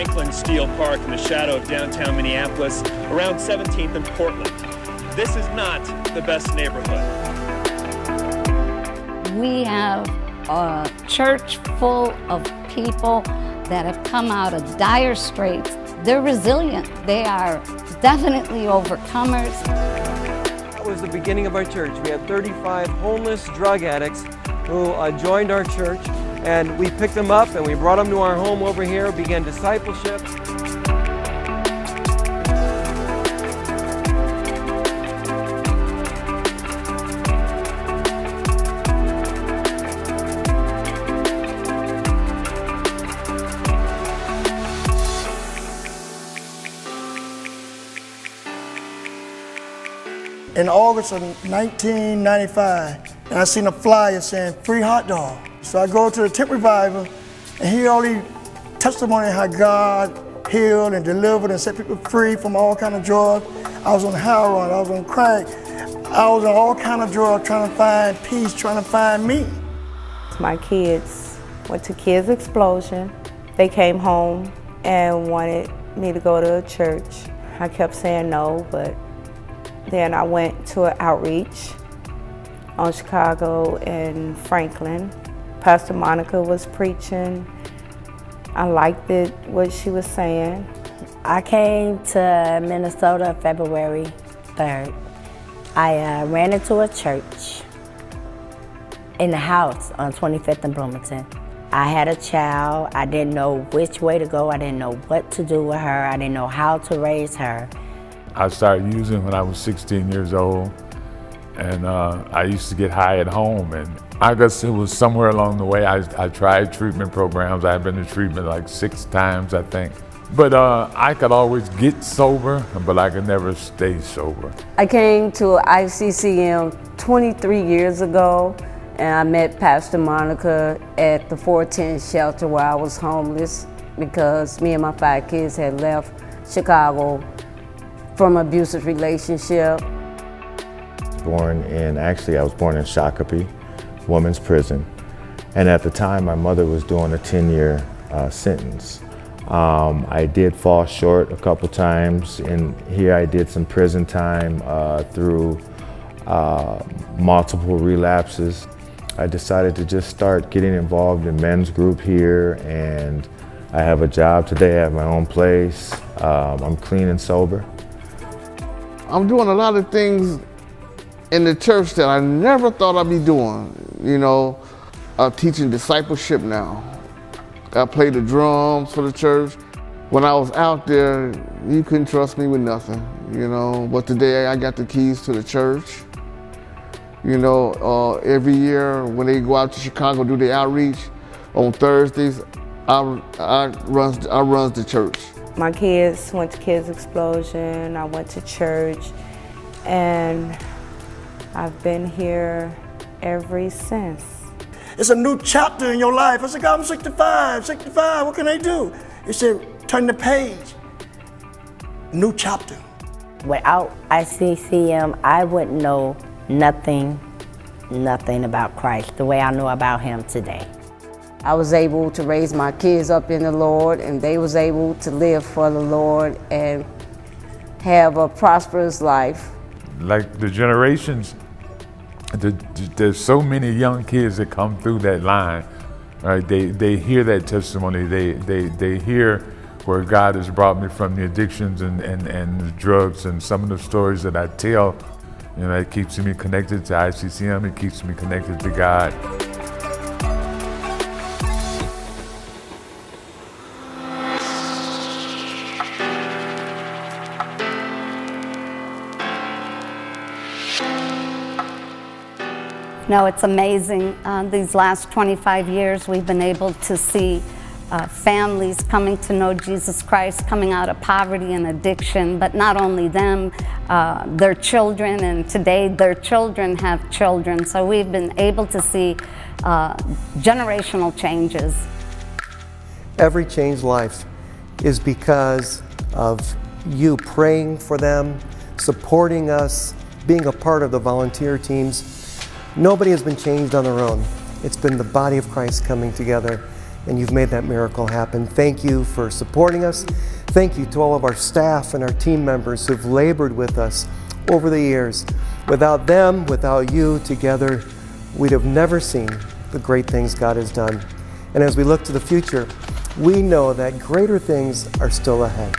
Franklin Steel Park in the shadow of downtown Minneapolis, around 17th and Portland. This is not the best neighborhood. We have a church full of people that have come out of dire straits. They're resilient. They are definitely overcomers. That was the beginning of our church. We had 35 homeless drug addicts who joined our church, and we picked them up and we brought them to our home over here, began discipleship. In August of 1995, and I seen a flyer saying free hot dog. So I go to the tent revival and hear all these testimonies how God healed and delivered and set people free from all kind of drugs. I was on heroin, I was on crack, I was on all kind of drugs trying to find peace, trying to find me. My kids went to Kids Explosion. They came home and wanted me to go to a church. I kept saying no, but then I went to an outreach on Chicago and Franklin. Pastor Monica was preaching. I liked it, what she was saying. I came to Minnesota February 3rd. I ran into a church in the house on 25th and Bloomington. I had a child. I didn't know which way to go. I didn't know what to do with her. I didn't know how to raise her. I started using when I was 16 years old, and I used to get high at home, and I guess it was somewhere along the way I tried treatment programs. I've been to treatment like 6 times, I think. But I could always get sober, but I could never stay sober. I came to ICCM 23 years ago, and I met Pastor Monica at the 410 shelter where I was homeless because me and my 5 kids had left Chicago from an abusive relationship. I was born in Shakopee, women's prison. And at the time, my mother was doing a 10-year sentence. I did fall short a couple times, and here I did some prison time through multiple relapses. I decided to just start getting involved in men's group here, and I have a job today. I have my own place. I'm clean and sober. I'm doing a lot of things in the church that I never thought I'd be doing. You know, I'm teaching discipleship now. I play the drums for the church. When I was out there, you couldn't trust me with nothing, you know. But today I got the keys to the church. You know, every year when they go out to Chicago, do the outreach, on Thursdays, I runs the church. My kids went to Kids Explosion, I went to church, and I've been here ever since. It's a new chapter in your life. I said, God, I'm 65, what can I do? He said, turn the page, new chapter. Without ICCM, I wouldn't know nothing about Christ the way I know about him today. I was able to raise my kids up in the Lord, and they was able to live for the Lord and have a prosperous life. Like the generations, there's so many young kids that come through that line, right? They hear that testimony. They hear where God has brought me from the addictions and the drugs, and some of the stories that I tell, you know, it keeps me connected to ICCM. It keeps me connected to God. No, it's amazing. These last 25 years, we've been able to see families coming to know Jesus Christ, coming out of poverty and addiction, but not only them, their children, and today their children have children. So we've been able to see generational changes. Every changed life is because of you praying for them, supporting us, being a part of the volunteer teams. Nobody has been changed on their own. It's been the body of Christ coming together and you've made that miracle happen. Thank you for supporting us. Thank you to all of our staff and our team members who've labored with us over the years. Without them, without you, together, we'd have never seen the great things God has done. And as we look to the future, we know that greater things are still ahead.